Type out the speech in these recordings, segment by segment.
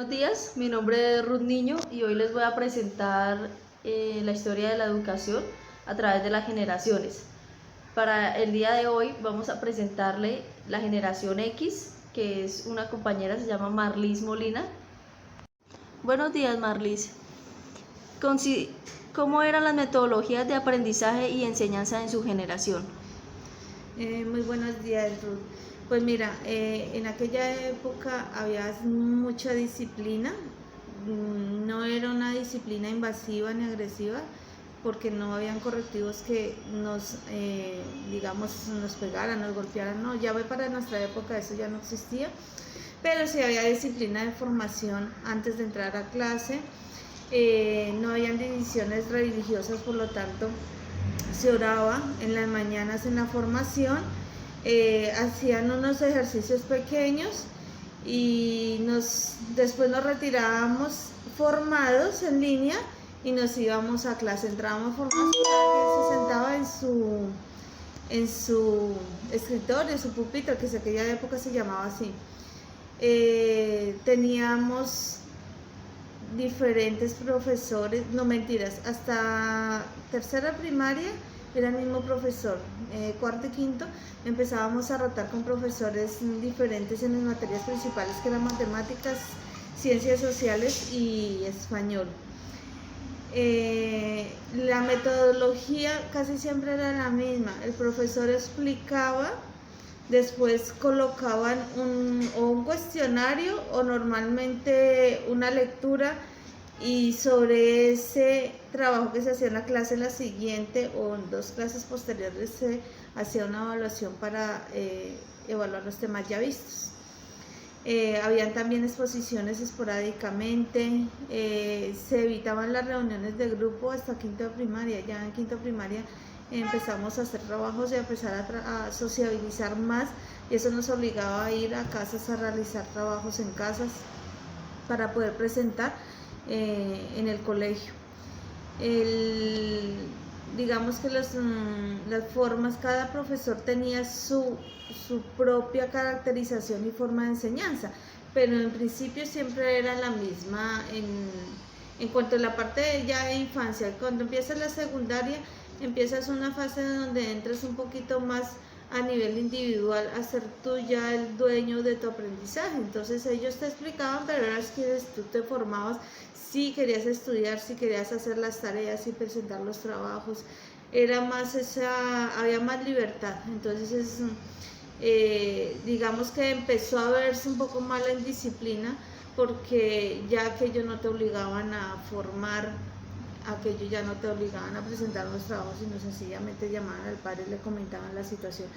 Buenos días, mi nombre es Ruth Niño y hoy les voy a presentar la historia de la educación a través de las generaciones. Para el día de hoy vamos a presentarle la generación X, que es una compañera, se llama Marlis Molina. Buenos días, Marlis. ¿Cómo eran las metodologías de aprendizaje y enseñanza en su generación? Muy buenos días, Ruth. Pues mira, en aquella época había mucha disciplina. No era una disciplina invasiva ni agresiva, porque no habían correctivos que nos pegaran, nos golpearan. No, ya para nuestra época eso ya no existía, pero sí había disciplina de formación antes de entrar a clase. No habían divisiones religiosas, por lo tanto se oraba en las mañanas en la formación, hacían unos ejercicios pequeños y después nos retirábamos formados en línea y nos íbamos a clase. Entrábamos formados, se sentaba en su escritorio, en su pupitre, que en aquella época se llamaba así. Teníamos diferentes profesores, no mentiras, hasta tercera primaria era el mismo profesor. Cuarto y quinto empezábamos a rotar con profesores diferentes en las materias principales, que eran matemáticas, ciencias sociales y español. La metodología casi siempre era la misma. El profesor explicaba, después colocaban un cuestionario o normalmente una lectura, y sobre ese trabajo que se hacía en la clase, la siguiente o en dos clases posteriores, se hacía una evaluación para evaluar los temas ya vistos. Habían también exposiciones esporádicamente, se evitaban las reuniones de grupo hasta quinto de primaria. Ya en quinto de primaria empezamos a hacer trabajos y a empezar a sociabilizar más, y eso nos obligaba a ir a casas a realizar trabajos en casas para poder presentar en el colegio. Digamos que las formas, cada profesor tenía su propia caracterización y forma de enseñanza, pero en principio siempre era la misma. En cuanto a la parte de infancia, cuando empiezas la secundaria, empiezas una fase donde entras un poquito más a nivel individual, a ser tú ya el dueño de tu aprendizaje. Entonces ellos te explicaban, pero eras quienes tú te formabas, si querías estudiar, si querías hacer las tareas y presentar los trabajos. Era más había más libertad. Entonces digamos que empezó a verse un poco más la indisciplina, porque ya aquello no te obligaban a formar, aquello ya no te obligaban a presentar los trabajos, sino sencillamente llamaban al padre y le comentaban la situación,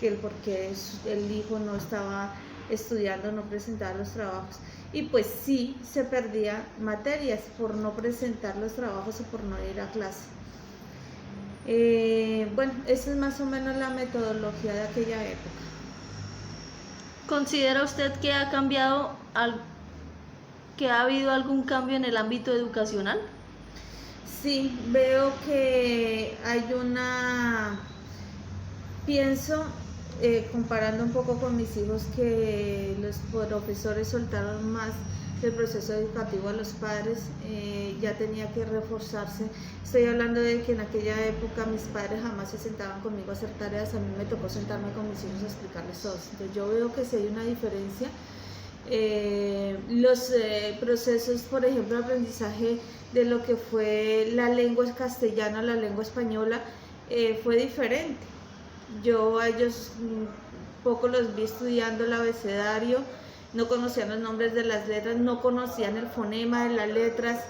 que el por qué el hijo no estaba estudiando, no presentaba los trabajos, y pues sí se perdía materias por no presentar los trabajos o por no ir a clase. Bueno, esa es más o menos la metodología de aquella época. ¿Considera usted que ha habido algún cambio en el ámbito educacional? Sí, veo que hay pienso, comparando un poco con mis hijos, que los profesores soltaron más el proceso educativo a los padres. Ya tenía que reforzarse. Estoy hablando de que en aquella época mis padres jamás se sentaban conmigo a hacer tareas. A mí me tocó sentarme con mis hijos a explicarles todo. Entonces yo veo que sí hay una diferencia. Los procesos, por ejemplo, de aprendizaje de lo que fue la lengua castellana, la lengua española, fue diferente. Yo a ellos poco los vi estudiando el abecedario, no conocían los nombres de las letras, no conocían el fonema de las letras.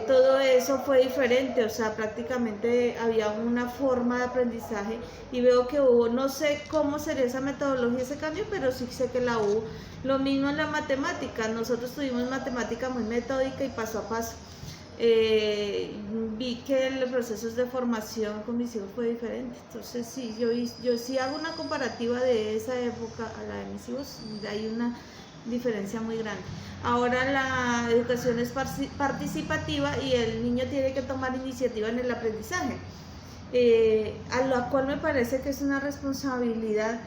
Todo eso fue diferente, o sea, prácticamente había una forma de aprendizaje, y veo que hubo, no sé cómo sería esa metodología, ese cambio, pero sí sé que la hubo. Lo mismo en la matemática, nosotros tuvimos matemática muy metódica y paso a paso. Vi que los procesos de formación con mis hijos fue diferente. Entonces sí, yo sí hago una comparativa de esa época a la de mis hijos, hay una diferencia muy grande. Ahora la educación es participativa y el niño tiene que tomar iniciativa en el aprendizaje, a lo cual me parece que es una responsabilidad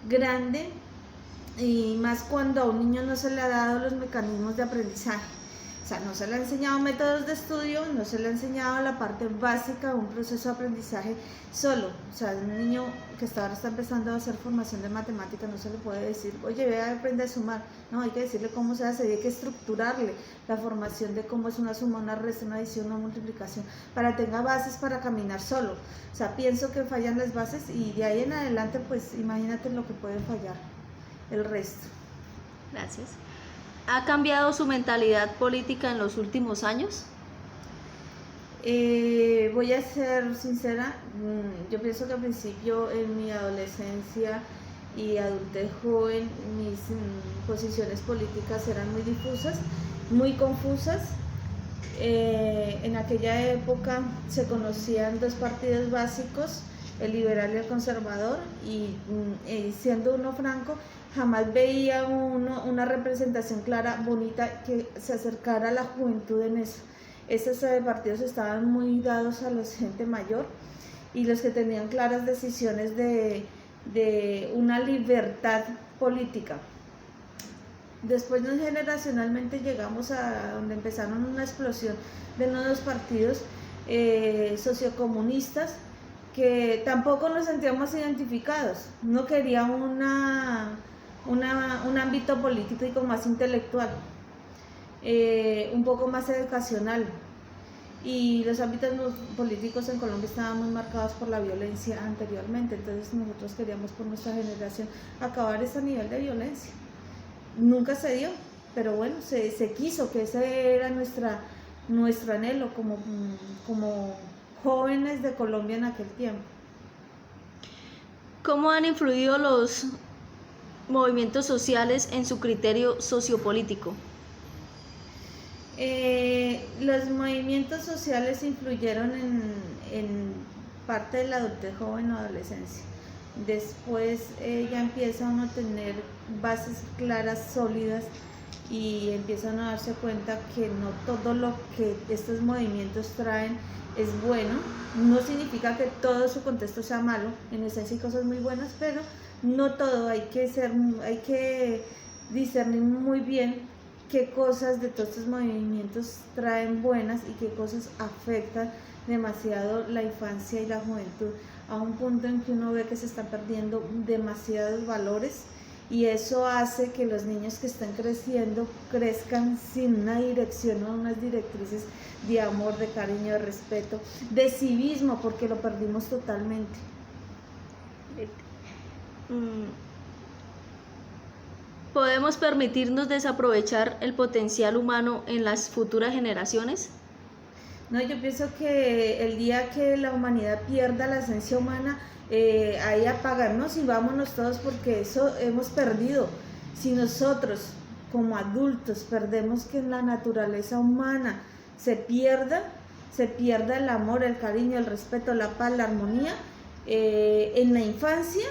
grande y más cuando a un niño no se le ha dado los mecanismos de aprendizaje. O sea, no se le ha enseñado métodos de estudio, no se le ha enseñado la parte básica de un proceso de aprendizaje solo. O sea, un niño que ahora está empezando a hacer formación de matemática, no se le puede decir, oye, ve a aprender a sumar. No, hay que decirle cómo se hace, y hay que estructurarle la formación de cómo es una suma, una resta, una adición, una multiplicación, para que tenga bases para caminar solo. O sea, pienso que fallan las bases y de ahí en adelante, pues imagínate lo que puede fallar el resto. Gracias. ¿Ha cambiado su mentalidad política en los últimos años? Voy a ser sincera, yo pienso que al principio en mi adolescencia y adultez joven mis posiciones políticas eran muy difusas, muy confusas. En aquella época se conocían dos partidos básicos, el liberal y el conservador, y siendo uno franco, jamás veía una representación clara, bonita, que se acercara a la juventud en eso. Esos partidos estaban muy dados a la gente mayor, y los que tenían claras decisiones de una libertad política. Después generacionalmente llegamos a donde empezaron una explosión de nuevos partidos sociocomunistas, que tampoco nos sentíamos identificados. No quería un ámbito político más intelectual, un poco más educacional, y los ámbitos políticos en Colombia estaban muy marcados por la violencia anteriormente. Entonces nosotros queríamos, por nuestra generación, acabar ese nivel de violencia. Nunca se dio, pero bueno, se quiso, que ese era nuestro anhelo como jóvenes de Colombia en aquel tiempo. ¿Cómo han influido los movimientos sociales en su criterio sociopolítico? Los movimientos sociales influyeron en parte de la adultez joven o adolescencia. Después ya empieza uno a tener bases claras, sólidas, y empiezan a darse cuenta que no todo lo que estos movimientos traen es bueno. No significa que todo su contexto sea malo, en esencia hay cosas muy buenas, pero no todo. Hay que discernir muy bien qué cosas de todos estos movimientos traen buenas y qué cosas afectan demasiado la infancia y la juventud, a un punto en que uno ve que se están perdiendo demasiados valores, y eso hace que los niños que están creciendo crezcan sin una dirección o unas directrices de amor, de cariño, de respeto, de civismo, porque lo perdimos totalmente. ¿Podemos permitirnos desaprovechar el potencial humano en las futuras generaciones? No, yo pienso que el día que la humanidad pierda la esencia humana, ahí apagarnos y vámonos todos, porque eso hemos perdido. Si nosotros como adultos perdemos que en la naturaleza humana se pierda el amor, el cariño, el respeto, la paz, la armonía, en la infancia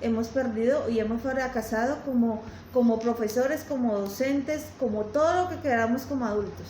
hemos perdido y hemos fracasado como profesores, como docentes, como todo lo que queramos como adultos.